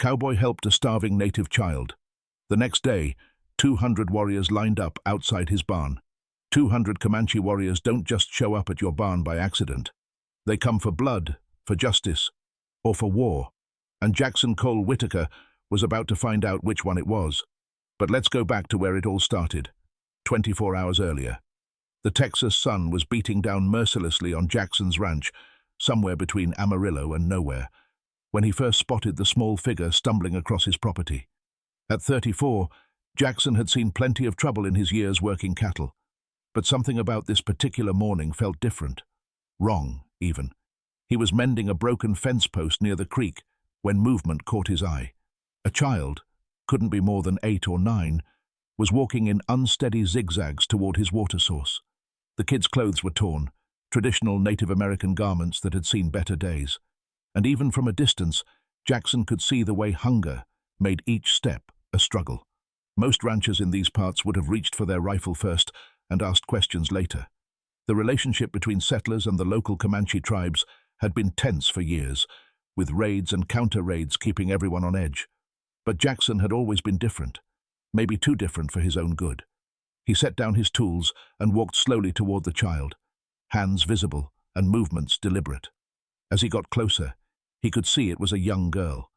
Cowboy helped a starving native child. The next day, 200 warriors lined up outside his barn. 200 Comanche warriors don't just show up at your barn by accident. They come for blood, for justice, or for war. And Jackson Cole Whitaker was about to find out which one it was. But let's go back to where it all started, 24 hours earlier. The Texas sun was beating down mercilessly on Jackson's ranch, somewhere between Amarillo and nowhere, when he first spotted the small figure stumbling across his property. At 34, Jackson had seen plenty of trouble in his years working cattle. But something about this particular morning felt different. Wrong, even. He was mending a broken fence post near the creek when movement caught his eye. A child, couldn't be more than 8 or 9, was walking in unsteady zigzags toward his water source. The kid's clothes were torn, traditional Native American garments that had seen better days. And even from a distance, Jackson could see the way hunger made each step a struggle. Most ranchers in these parts would have reached for their rifle first and asked questions later. The relationship between settlers and the local Comanche tribes had been tense for years, with raids and counter-raids keeping everyone on edge. But Jackson had always been different, maybe too different for his own good. He set down his tools and walked slowly toward the child, hands visible and movements deliberate. As he got closer, he could see it was a young girl,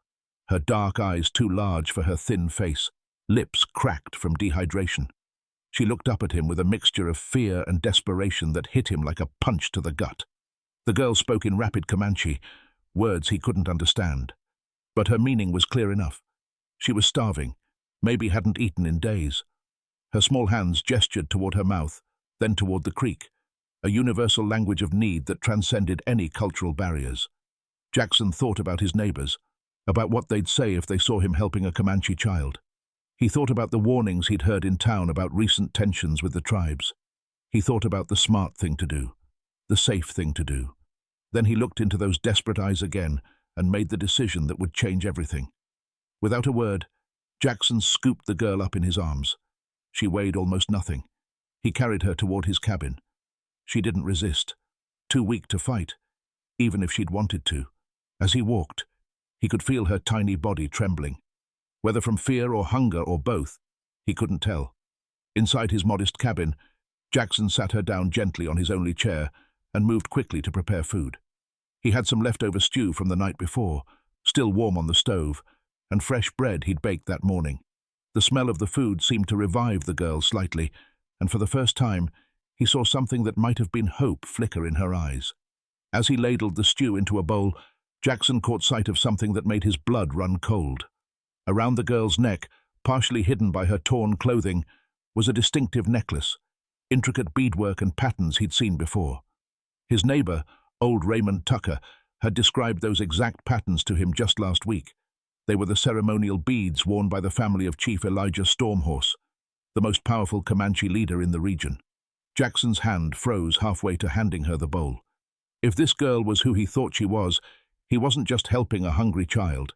her dark eyes too large for her thin face, lips cracked from dehydration. She looked up at him with a mixture of fear and desperation that hit him like a punch to the gut. The girl spoke in rapid Comanche, words he couldn't understand. But her meaning was clear enough. She was starving, maybe hadn't eaten in days. Her small hands gestured toward her mouth, then toward the creek, a universal language of need that transcended any cultural barriers. Jackson thought about his neighbors, about what they'd say if they saw him helping a Comanche child. He thought about the warnings he'd heard in town about recent tensions with the tribes. He thought about the smart thing to do, the safe thing to do. Then he looked into those desperate eyes again and made the decision that would change everything. Without a word, Jackson scooped the girl up in his arms. She weighed almost nothing. He carried her toward his cabin. She didn't resist, too weak to fight, even if she'd wanted to. As he walked, he could feel her tiny body trembling. Whether from fear or hunger or both, he couldn't tell. Inside his modest cabin, Jackson sat her down gently on his only chair and moved quickly to prepare food. He had some leftover stew from the night before, still warm on the stove, and fresh bread he'd baked that morning. The smell of the food seemed to revive the girl slightly, and for the first time, he saw something that might have been hope flicker in her eyes. As he ladled the stew into a bowl, Jackson caught sight of something that made his blood run cold. Around the girl's neck, partially hidden by her torn clothing, was a distinctive necklace, intricate beadwork and patterns he'd seen before. His neighbor, old Raymond Tucker, had described those exact patterns to him just last week. They were the ceremonial beads worn by the family of Chief Elijah Stormhorse, the most powerful Comanche leader in the region. Jackson's hand froze halfway to handing her the bowl. If this girl was who he thought she was, he wasn't just helping a hungry child.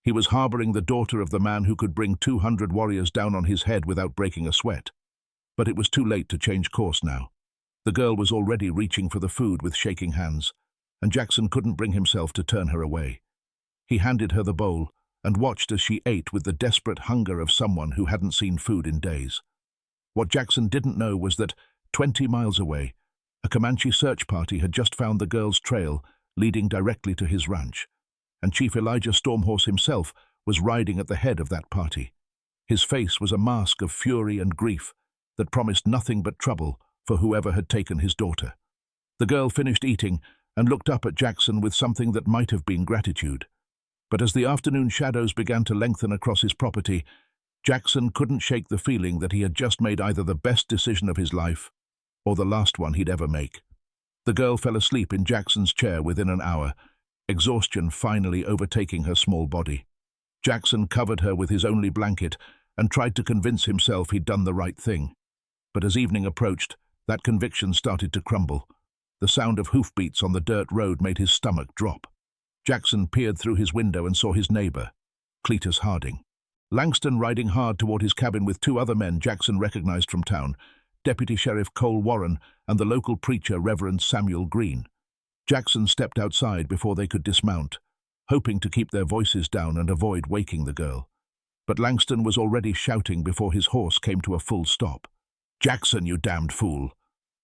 He was harboring the daughter of the man who could bring 200 warriors down on his head without breaking a sweat. But it was too late to change course now. The girl was already reaching for the food with shaking hands, and Jackson couldn't bring himself to turn her away. He handed her the bowl and watched as she ate with the desperate hunger of someone who hadn't seen food in days. What Jackson didn't know was that, 20 miles away, a Comanche search party had just found the girl's trail leading directly to his ranch, and Chief Elijah Stormhorse himself was riding at the head of that party. His face was a mask of fury and grief that promised nothing but trouble for whoever had taken his daughter. The girl finished eating and looked up at Jackson with something that might have been gratitude. But as the afternoon shadows began to lengthen across his property, Jackson couldn't shake the feeling that he had just made either the best decision of his life or the last one he'd ever make. The girl fell asleep in Jackson's chair within an hour, exhaustion finally overtaking her small body. Jackson covered her with his only blanket and tried to convince himself he'd done the right thing. But as evening approached, that conviction started to crumble. The sound of hoofbeats on the dirt road made his stomach drop. Jackson peered through his window and saw his neighbor, Cletus Harding. Langston riding hard toward his cabin with 2 other men Jackson recognized from town, Deputy Sheriff Cole Warren and the local preacher Reverend Samuel Green. Jackson stepped outside before they could dismount, hoping to keep their voices down and avoid waking the girl. But Langston was already shouting before his horse came to a full stop. "Jackson, you damned fool!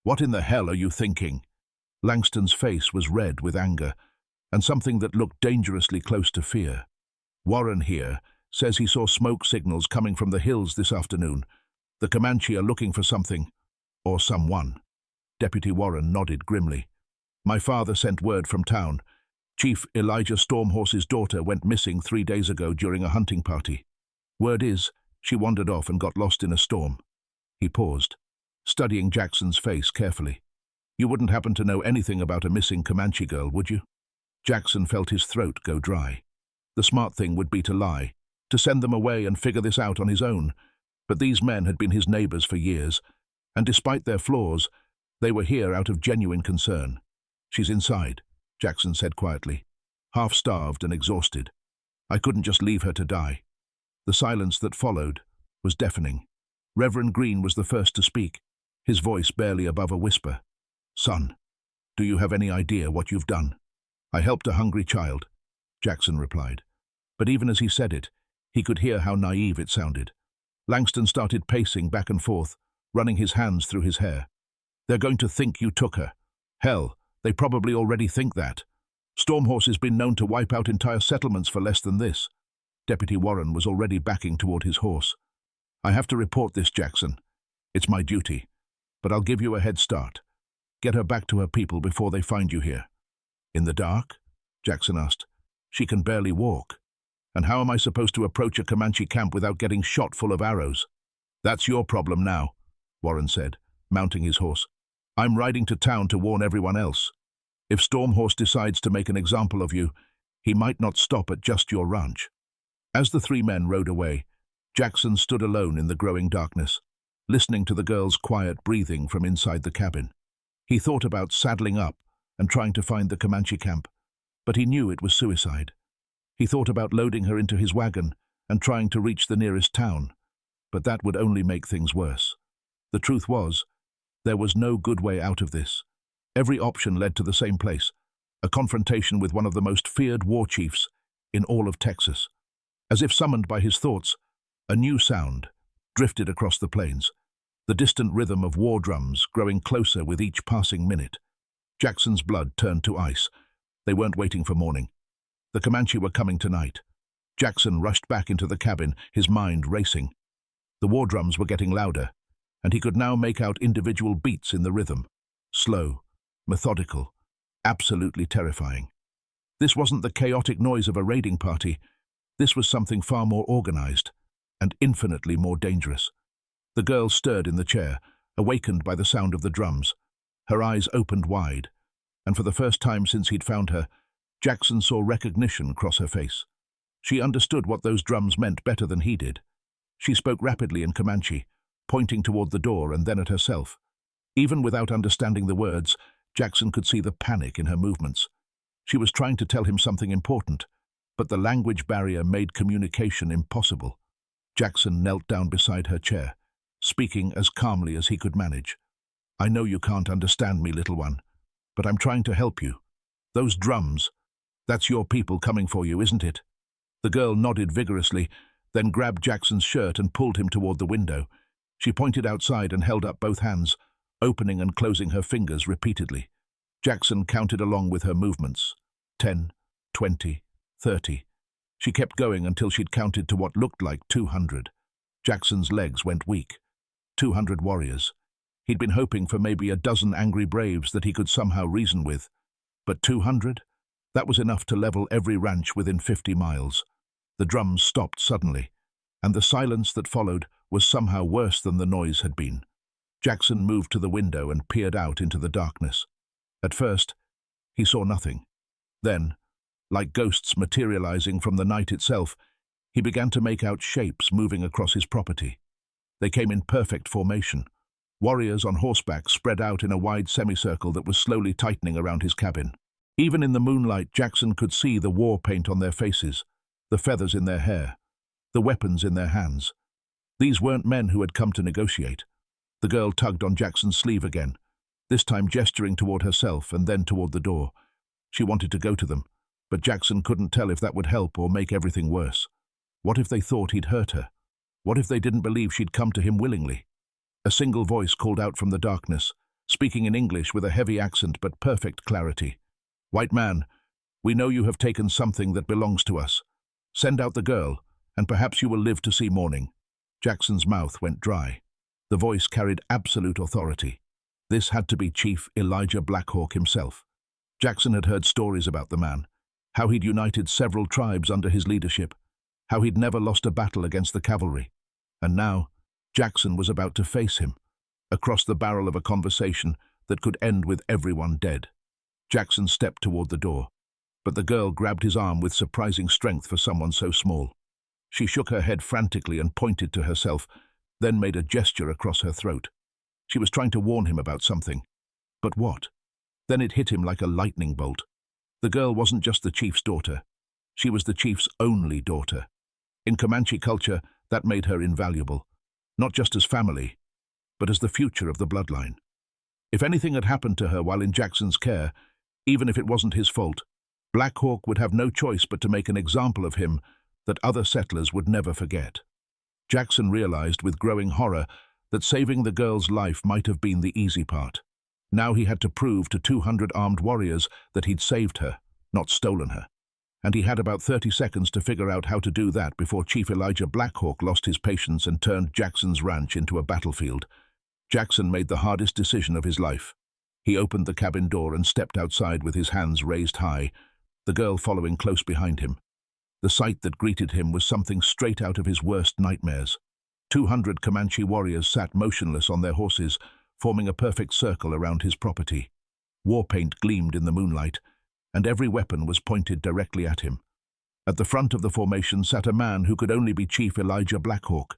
What in the hell are you thinking?" Langston's face was red with anger, and something that looked dangerously close to fear. "Warren here says he saw smoke signals coming from the hills this afternoon. The Comanche are looking for something, or someone." Deputy Warren nodded grimly. "My father sent word from town. Chief Elijah Stormhorse's daughter went missing 3 days ago during a hunting party. Word is, she wandered off and got lost in a storm." He paused, studying Jackson's face carefully. "You wouldn't happen to know anything about a missing Comanche girl, would you?" Jackson felt his throat go dry. The smart thing would be to lie, to send them away and figure this out on his own. But these men had been his neighbors for years, and despite their flaws, they were here out of genuine concern. "She's inside," Jackson said quietly, half-starved and exhausted. "I couldn't just leave her to die." The silence that followed was deafening. Reverend Green was the first to speak, his voice barely above a whisper. "Son, do you have any idea what you've done?" "I helped a hungry child," Jackson replied. But even as he said it, he could hear how naive it sounded. Langston started pacing back and forth, running his hands through his hair. "They're going to think you took her. Hell, they probably already think that. Stormhorse has been known to wipe out entire settlements for less than this." Deputy Warren was already backing toward his horse. "I have to report this, Jackson. It's my duty. But I'll give you a head start. Get her back to her people before they find you here." "In the dark?" Jackson asked. "She can barely walk. And how am I supposed to approach a Comanche camp without getting shot full of arrows?" "That's your problem now," Warren said, mounting his horse. "I'm riding to town to warn everyone else. If Stormhorse decides to make an example of you, he might not stop at just your ranch." As the 3 men rode away, Jackson stood alone in the growing darkness, listening to the girl's quiet breathing from inside the cabin. He thought about saddling up and trying to find the Comanche camp, but he knew it was suicide. He thought about loading her into his wagon and trying to reach the nearest town, but that would only make things worse. The truth was, there was no good way out of this. Every option led to the same place, a confrontation with one of the most feared war chiefs in all of Texas. As if summoned by his thoughts, a new sound drifted across the plains, the distant rhythm of war drums growing closer with each passing minute. Jackson's blood turned to ice. They weren't waiting for morning. The Comanche were coming tonight. Jackson rushed back into the cabin, his mind racing. The war drums were getting louder, and he could now make out individual beats in the rhythm. Slow, methodical, absolutely terrifying. This wasn't the chaotic noise of a raiding party. This was something far more organized and infinitely more dangerous. The girl stirred in the chair, awakened by the sound of the drums. Her eyes opened wide, and for the first time since he'd found her, Jackson saw recognition cross her face. She understood what those drums meant better than he did. She spoke rapidly in Comanche, pointing toward the door and then at herself. Even without understanding the words, Jackson could see the panic in her movements. She was trying to tell him something important, but the language barrier made communication impossible. Jackson knelt down beside her chair, speaking as calmly as he could manage. "I know you can't understand me, little one, but I'm trying to help you. Those drums, that's your people coming for you, isn't it?" The girl nodded vigorously, then grabbed Jackson's shirt and pulled him toward the window. She pointed outside and held up both hands, opening and closing her fingers repeatedly. Jackson counted along with her movements. 10, 20, 30. She kept going until she'd counted to what looked like 200. Jackson's legs went weak. 200 warriors. He'd been hoping for maybe a dozen angry braves that he could somehow reason with. But 200? That was enough to level every ranch within 50 miles. The drums stopped suddenly, and the silence that followed was somehow worse than the noise had been. Jackson moved to the window and peered out into the darkness. At first, he saw nothing. Then, like ghosts materializing from the night itself, he began to make out shapes moving across his property. They came in perfect formation. Warriors on horseback spread out in a wide semicircle that was slowly tightening around his cabin. Even in the moonlight, Jackson could see the war paint on their faces, the feathers in their hair, the weapons in their hands. These weren't men who had come to negotiate. The girl tugged on Jackson's sleeve again, this time gesturing toward herself and then toward the door. She wanted to go to them, But Jackson couldn't tell if that would help or make everything worse. What if they thought he'd hurt her? What if they didn't believe she'd come to him willingly? A single voice called out from the darkness, speaking in English with a heavy accent but perfect clarity. "White man, we know you have taken something that belongs to us. Send out the girl, and perhaps you will live to see morning." Jackson's mouth went dry. The voice carried absolute authority. This had to be Chief Elijah Blackhawk himself. Jackson had heard stories about the man, how he'd united several tribes under his leadership, how he'd never lost a battle against the cavalry. And now, Jackson was about to face him, across the barrel of a conversation that could end with everyone dead. Jackson stepped toward the door, but the girl grabbed his arm with surprising strength for someone so small. She shook her head frantically and pointed to herself, then made a gesture across her throat. She was trying to warn him about something. But what? Then it hit him like a lightning bolt. The girl wasn't just the chief's daughter. She was the chief's only daughter. In Comanche culture, that made her invaluable, not just as family, but as the future of the bloodline. If anything had happened to her while in Jackson's care, even if it wasn't his fault, Blackhawk would have no choice but to make an example of him that other settlers would never forget. Jackson realized with growing horror that saving the girl's life might have been the easy part. Now he had to prove to 200 armed warriors that he'd saved her, not stolen her. And he had about 30 seconds to figure out how to do that before Chief Elijah Blackhawk lost his patience and turned Jackson's ranch into a battlefield. Jackson made the hardest decision of his life. He opened the cabin door and stepped outside with his hands raised high, the girl following close behind him. The sight that greeted him was something straight out of his worst nightmares. 200 Comanche warriors sat motionless on their horses, forming a perfect circle around his property. War paint gleamed in the moonlight, and every weapon was pointed directly at him. At the front of the formation sat a man who could only be Chief Elijah Blackhawk.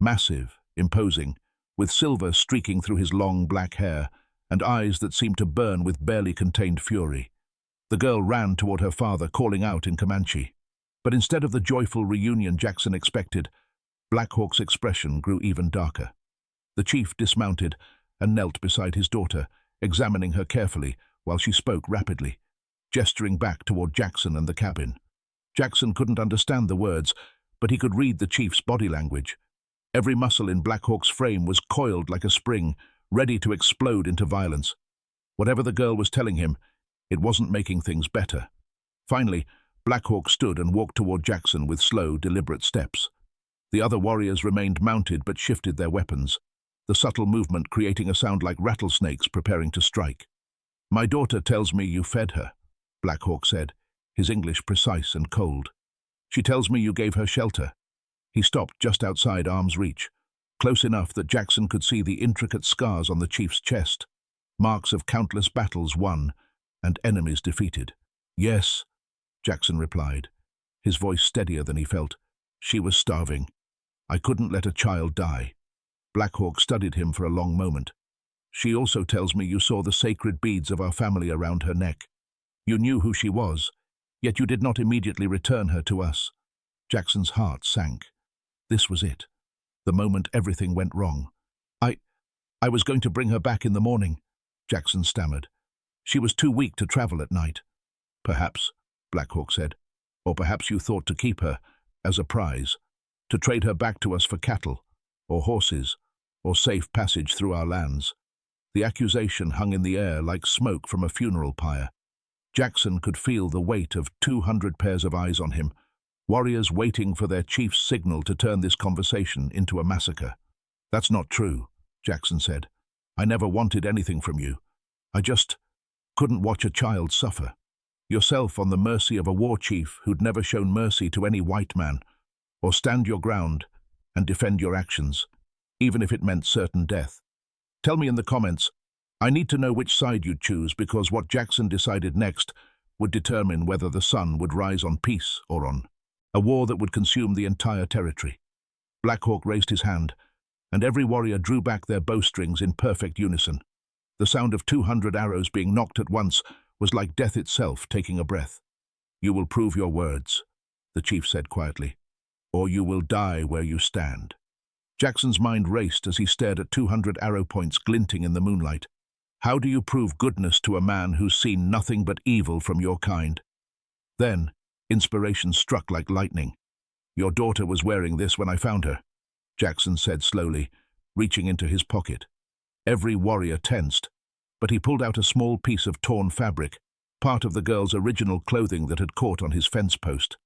Massive, imposing, with silver streaking through his long black hair, and eyes that seemed to burn with barely contained fury. The girl ran toward her father, calling out in Comanche. But instead of the joyful reunion Jackson expected, Blackhawk's expression grew even darker. The chief dismounted and knelt beside his daughter, examining her carefully while she spoke rapidly, gesturing back toward Jackson and the cabin. Jackson couldn't understand the words, but he could read the chief's body language. Every muscle in Blackhawk's frame was coiled like a spring, ready to explode into violence. Whatever the girl was telling him, it wasn't making things better. Finally, Blackhawk stood and walked toward Jackson with slow, deliberate steps. The other warriors remained mounted but shifted their weapons, the subtle movement creating a sound like rattlesnakes preparing to strike. "My daughter tells me you fed her," Blackhawk said, his English precise and cold. "She tells me you gave her shelter." He stopped just outside arm's reach, close enough that Jackson could see the intricate scars on the chief's chest, marks of countless battles won and enemies defeated. "Yes," Jackson replied, his voice steadier than he felt. "She was starving. I couldn't let a child die." Blackhawk studied him for a long moment. "She also tells me you saw the sacred beads of our family around her neck. You knew who she was, yet you did not immediately return her to us." Jackson's heart sank. This was it, the moment everything went wrong. I was going to bring her back in the morning," Jackson stammered. "She was too weak to travel at night." "Perhaps," Blackhawk said, "or perhaps you thought to keep her as a prize, to trade her back to us for cattle, or horses, or safe passage through our lands." The accusation hung in the air like smoke from a funeral pyre. Jackson could feel the weight of 200 pairs of eyes on him, warriors waiting for their chief's signal to turn this conversation into a massacre. "That's not true," Jackson said. "I never wanted anything from you. I just couldn't watch a child suffer. Yourself on the mercy of a war chief who'd never shown mercy to any white man, or stand your ground and defend your actions, even if it meant certain death. Tell me in the comments. I need to know which side you'd choose, because what Jackson decided next would determine whether the sun would rise on peace or on a war that would consume the entire territory." Blackhawk raised his hand, and every warrior drew back their bowstrings in perfect unison. The sound of 200 arrows being knocked at once was like death itself taking a breath. "You will prove your words," the chief said quietly, "or you will die where you stand." Jackson's mind raced as he stared at 200 arrow points glinting in the moonlight. How do you prove goodness to a man who's seen nothing but evil from your kind? Then, inspiration struck like lightning. "Your daughter was wearing this when I found her," Jackson said slowly, reaching into his pocket. Every warrior tensed, but he pulled out a small piece of torn fabric, part of the girl's original clothing that had caught on his fence post.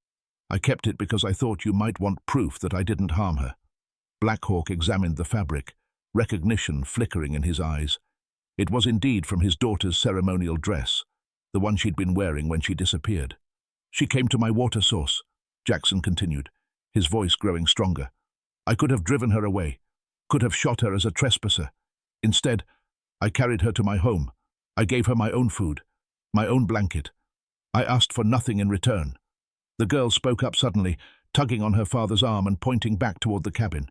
"I kept it because I thought you might want proof that I didn't harm her." Black Hawk examined the fabric, recognition flickering in his eyes. It was indeed from his daughter's ceremonial dress, the one she'd been wearing when she disappeared. "She came to my water source," Jackson continued, his voice growing stronger. "I could have driven her away, could have shot her as a trespasser. Instead, I carried her to my home. I gave her my own food, my own blanket. I asked for nothing in return." The girl spoke up suddenly, tugging on her father's arm and pointing back toward the cabin.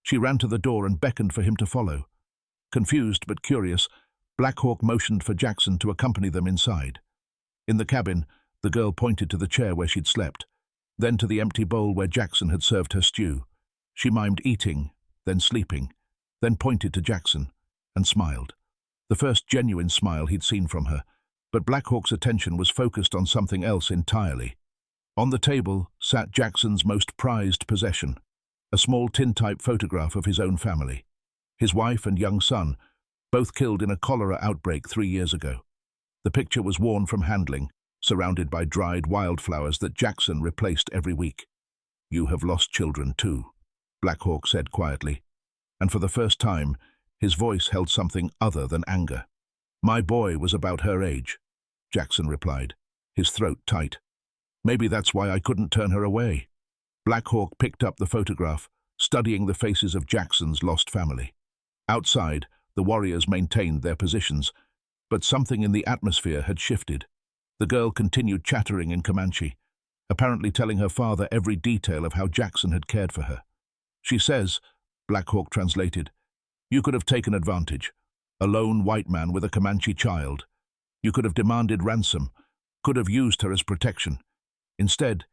She ran to the door and beckoned for him to follow. Confused but curious, Black Hawk motioned for Jackson to accompany them inside. In the cabin, the girl pointed to the chair where she'd slept, then to the empty bowl where Jackson had served her stew. She mimed eating, then sleeping, then pointed to Jackson, and smiled. The first genuine smile he'd seen from her, but Black Hawk's attention was focused on something else entirely. On the table sat Jackson's most prized possession, a small tintype photograph of his own family. His wife and young son, both killed in a cholera outbreak 3 years ago. The picture was worn from handling, surrounded by dried wildflowers that Jackson replaced every week. "You have lost children too," Black Hawk said quietly, and for the first time, his voice held something other than anger. "My boy was about her age," Jackson replied, his throat tight. "Maybe that's why I couldn't turn her away." Black Hawk picked up the photograph, studying the faces of Jackson's lost family. Outside, the warriors maintained their positions, but something in the atmosphere had shifted. The girl continued chattering in Comanche, apparently telling her father every detail of how Jackson had cared for her. "She says," Black Hawk translated, "you could have taken advantage. A lone white man with a Comanche child. You could have demanded ransom, could have used her as protection. Instead,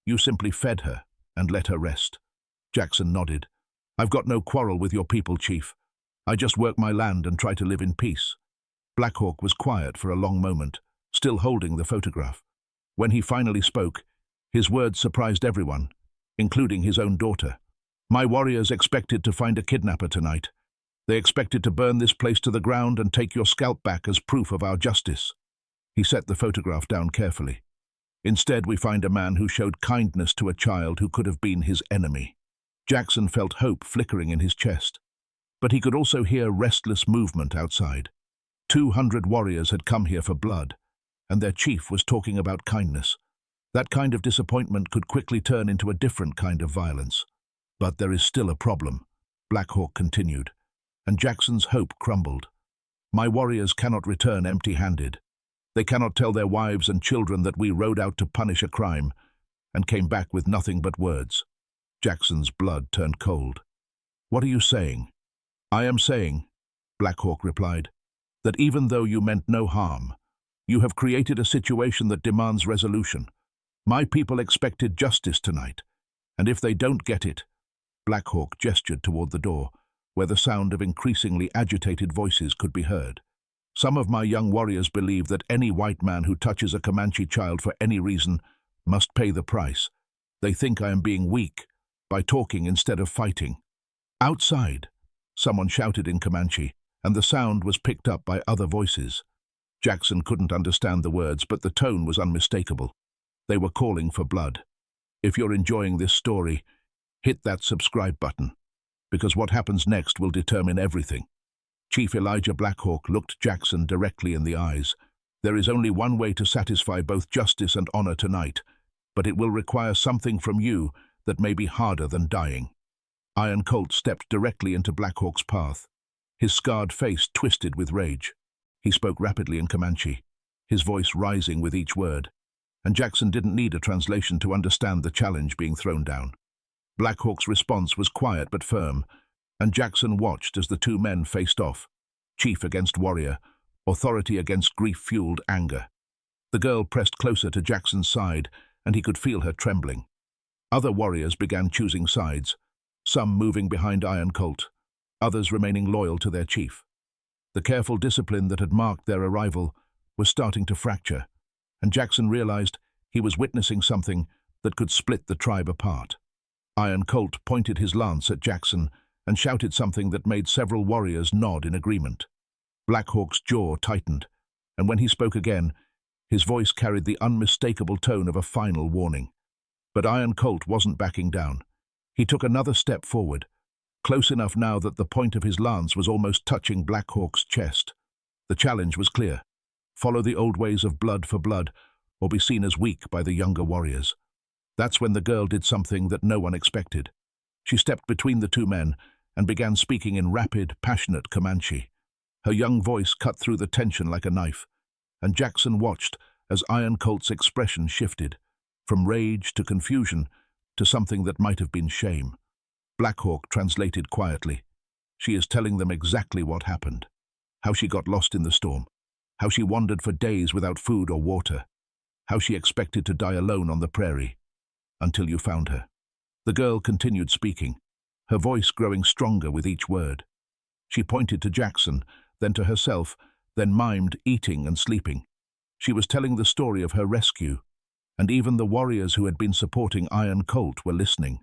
you simply fed her and let her rest." Jackson nodded. "I've got no quarrel with your people, Chief. I just work my land and try to live in peace." Black Hawk was quiet for a long moment, still holding the photograph. When he finally spoke, his words surprised everyone, including his own daughter. "My warriors expected to find a kidnapper tonight. They expected to burn this place to the ground and take your scalp back as proof of our justice." He set the photograph down carefully. "Instead, we find a man who showed kindness to a child who could have been his enemy." Jackson felt hope flickering in his chest, but he could also hear restless movement outside. 200 warriors had come here for blood, and their chief was talking about kindness. That kind of disappointment could quickly turn into a different kind of violence. "But there is still a problem," Black Hawk continued, and Jackson's hope crumbled. "My warriors cannot return empty-handed. They cannot tell their wives and children that we rode out to punish a crime and came back with nothing but words." Jackson's blood turned cold. "What are you saying?" "I am saying," Black Hawk replied, "that even though you meant no harm, you have created a situation that demands resolution. My people expected justice tonight, and if they don't get it—" Black Hawk gestured toward the door, where the sound of increasingly agitated voices could be heard. "Some of my young warriors believe that any white man who touches a Comanche child for any reason must pay the price. They think I am being weak by talking instead of fighting." "Outside," someone shouted in Comanche, and the sound was picked up by other voices. Jackson couldn't understand the words, but the tone was unmistakable. They were calling for blood. If you're enjoying this story, hit that subscribe button, because what happens next will determine everything. Chief Elijah Black Hawk looked Jackson directly in the eyes. "There is only one way to satisfy both justice and honor tonight, but it will require something from you that may be harder than dying." Iron Colt stepped directly into Black Hawk's path, his scarred face twisted with rage. He spoke rapidly in Comanche, his voice rising with each word, and Jackson didn't need a translation to understand the challenge being thrown down. Black Hawk's response was quiet but firm, and Jackson watched as the two men faced off, chief against warrior, authority against grief-fueled anger. The girl pressed closer to Jackson's side, and he could feel her trembling. Other warriors began choosing sides, some moving behind Iron Colt, others remaining loyal to their chief. The careful discipline that had marked their arrival was starting to fracture, and Jackson realized He was witnessing something that could split the tribe apart. Iron Colt pointed his lance at Jackson and shouted something that made several warriors nod in agreement. Black Hawk's jaw tightened, and when he spoke again, his voice carried the unmistakable tone of a final warning. But Iron Colt wasn't backing down. He took another step forward, close enough now that the point of his lance was almost touching Black Hawk's chest. The challenge was clear. Follow the old ways of blood for blood, or be seen as weak by the younger warriors. That's when the girl did something that no one expected. She stepped between the two men and began speaking in rapid, passionate Comanche. Her young voice cut through the tension like a knife, and Jackson watched as Iron Colt's expression shifted, from rage to confusion to something that might have been shame. Black Hawk translated quietly. She is telling them exactly what happened. How she got lost in the storm. How she wandered for days without food or water. How she expected to die alone on the prairie. Until you found her. The girl continued speaking, her voice growing stronger with each word. She pointed to Jackson, then to herself, then mimed eating and sleeping. She was telling the story of her rescue, and even the warriors who had been supporting Iron Colt were listening.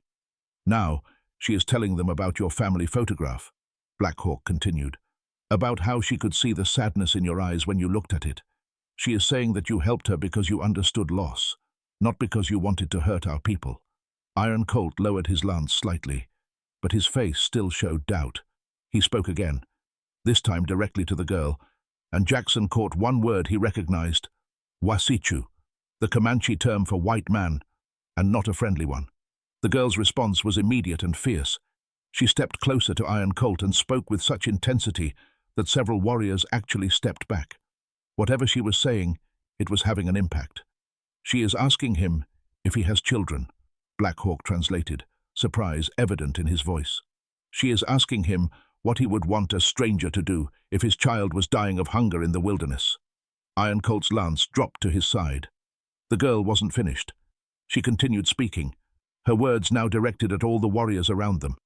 Now, she is telling them about your family photograph, Black Hawk continued, about how she could see the sadness in your eyes when you looked at it. She is saying that you helped her because you understood loss, not because you wanted to hurt our people. Iron Colt lowered his lance slightly, but his face still showed doubt. He spoke again, this time directly to the girl, and Jackson caught one word he recognized, Wasichu, the Comanche term for white man, and not a friendly one. The girl's response was immediate and fierce. She stepped closer to Iron Colt and spoke with such intensity that several warriors actually stepped back. Whatever she was saying, it was having an impact. She is asking him if he has children, Black Hawk translated, surprise evident in his voice. She is asking him what he would want a stranger to do if his child was dying of hunger in the wilderness. Iron Colt's lance dropped to his side. The girl wasn't finished. She continued speaking, her words now directed at all the warriors around them.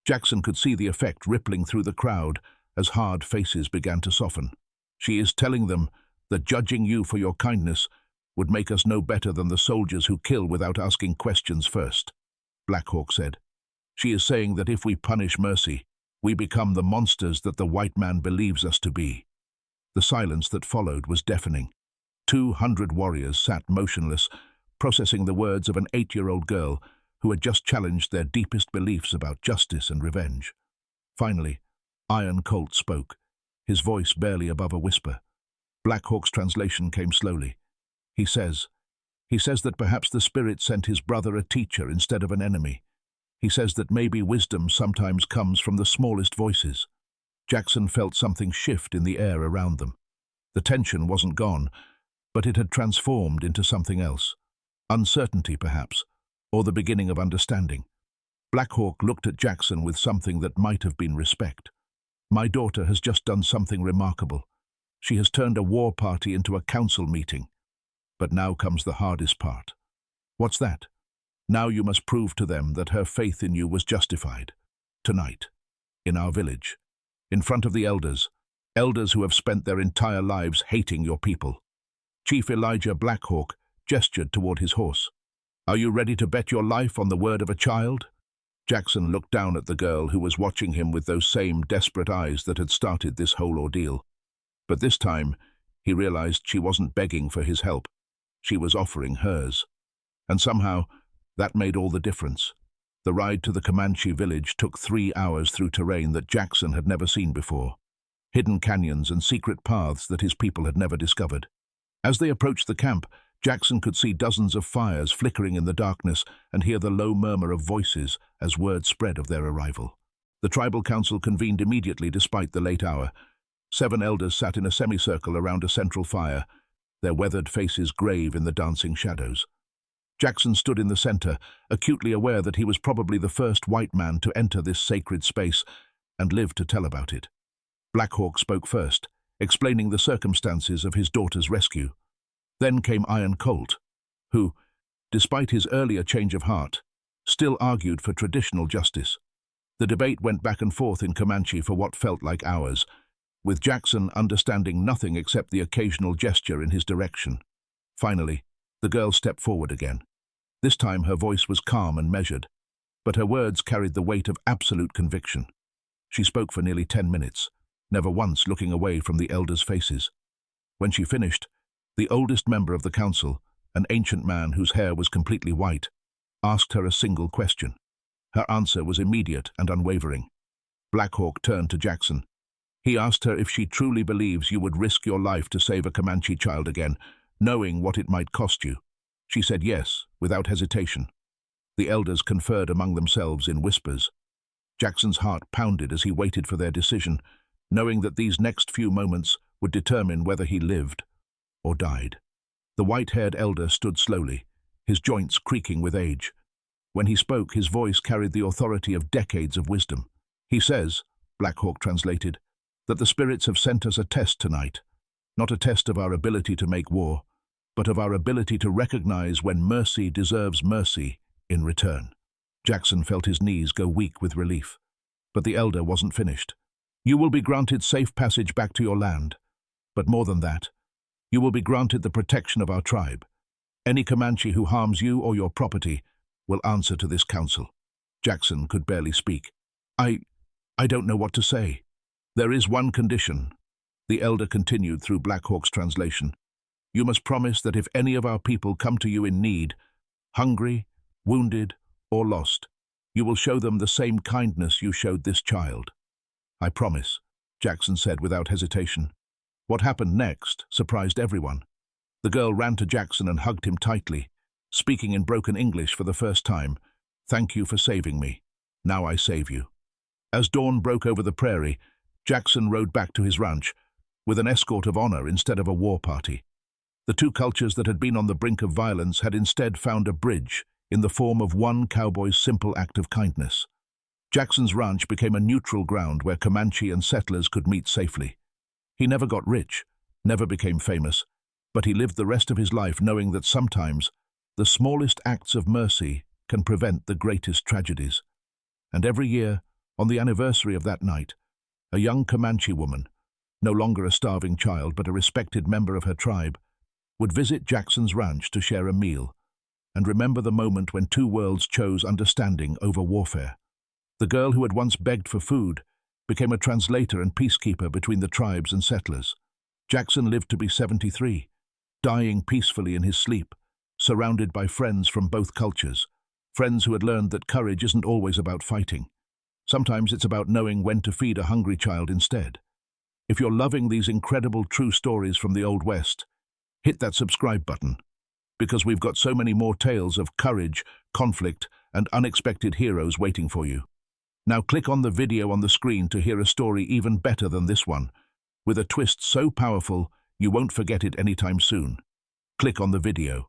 Jackson could see the effect rippling through the crowd as hard faces began to soften. She is telling them that judging you for your kindness would make us no better than the soldiers who kill without asking questions first, Black Hawk said. She is saying that if we punish mercy, we become the monsters that the white man believes us to be. The silence that followed was deafening. 200 warriors sat motionless, processing the words of an 8-year-old girl who had just challenged their deepest beliefs about justice and revenge. Finally, Iron Colt spoke, his voice barely above a whisper. Black Hawk's translation came slowly. He says that perhaps the spirit sent his brother a teacher instead of an enemy. He says that maybe wisdom sometimes comes from the smallest voices. Jackson felt something shift in the air around them. The tension wasn't gone, but it had transformed into something else. Uncertainty, perhaps, or the beginning of understanding. Black Hawk looked at Jackson with something that might have been respect. My daughter has just done something remarkable. She has turned a war party into a council meeting. But now comes the hardest part. What's that? Now you must prove to them that her faith in you was justified. Tonight, in our village, in front of the elders who have spent their entire lives hating your people. Chief Elijah Black Hawk gestured toward his horse. Are you ready to bet your life on the word of a child? Jackson looked down at the girl who was watching him with those same desperate eyes that had started this whole ordeal. But this time, he realized she wasn't begging for his help. She was offering hers. And somehow, that made all the difference. The ride to the Comanche village took 3 hours through terrain that Jackson had never seen before. Hidden canyons and secret paths that his people had never discovered. As they approached the camp, Jackson could see dozens of fires flickering in the darkness and hear the low murmur of voices as word spread of their arrival. The tribal council convened immediately despite the late hour. 7 elders sat in a semicircle around a central fire, their weathered faces grave in the dancing shadows. Jackson stood in the center, acutely aware that he was probably the first white man to enter this sacred space and live to tell about it. Black Hawk spoke first, explaining the circumstances of his daughter's rescue. Then came Iron Colt, who, despite his earlier change of heart, still argued for traditional justice. The debate went back and forth in Comanche for what felt like hours, with Jackson understanding nothing except the occasional gesture in his direction. Finally, The girl stepped forward again. This time her voice was calm and measured, but her words carried the weight of absolute conviction. She spoke for nearly 10 minutes, never once looking away from the elders' faces. When she finished, the oldest member of the council, an ancient man whose hair was completely white, asked her a single question. Her answer was immediate and unwavering. Black Hawk turned to Jackson. He asked her if she truly believes you would risk your life to save a Comanche child again, knowing what it might cost you. She said yes, without hesitation. The elders conferred among themselves in whispers. Jackson's heart pounded as he waited for their decision, knowing that these next few moments would determine whether he lived or died. The white-haired elder stood slowly, his joints creaking with age. When he spoke, his voice carried the authority of decades of wisdom. He says, Black Hawk translated, that the spirits have sent us a test tonight, not a test of our ability to make war, but of our ability to recognize when mercy deserves mercy in return. Jackson felt his knees go weak with relief. But the elder wasn't finished. You will be granted safe passage back to your land. But more than that, you will be granted the protection of our tribe. Any Comanche who harms you or your property will answer to this council. Jackson could barely speak. I don't know what to say. There is one condition, the elder continued through Black Hawk's translation. You must promise that if any of our people come to you in need, hungry, wounded, or lost, you will show them the same kindness you showed this child. I promise, Jackson said without hesitation. What happened next surprised everyone. The girl ran to Jackson and hugged him tightly, speaking in broken English for the first time. Thank you for saving me. Now I save you. As dawn broke over the prairie, Jackson rode back to his ranch, with an escort of honor instead of a war party. The two cultures that had been on the brink of violence had instead found a bridge in the form of one cowboy's simple act of kindness. Jackson's ranch became a neutral ground where Comanche and settlers could meet safely. He never got rich, never became famous, but he lived the rest of his life knowing that sometimes the smallest acts of mercy can prevent the greatest tragedies. And every year, on the anniversary of that night, a young Comanche woman, no longer a starving child but a respected member of her tribe, would visit Jackson's ranch to share a meal and remember the moment when two worlds chose understanding over warfare. The girl who had once begged for food became a translator and peacekeeper between the tribes and settlers. Jackson lived to be 73, dying peacefully in his sleep, surrounded by friends from both cultures, friends who had learned that courage isn't always about fighting. Sometimes it's about knowing when to feed a hungry child instead. If you're loving these incredible true stories from the Old West, hit that subscribe button, because we've got so many more tales of courage, conflict, and unexpected heroes waiting for you. Now click on the video on the screen to hear a story even better than this one, with a twist so powerful you won't forget it anytime soon. Click on the video.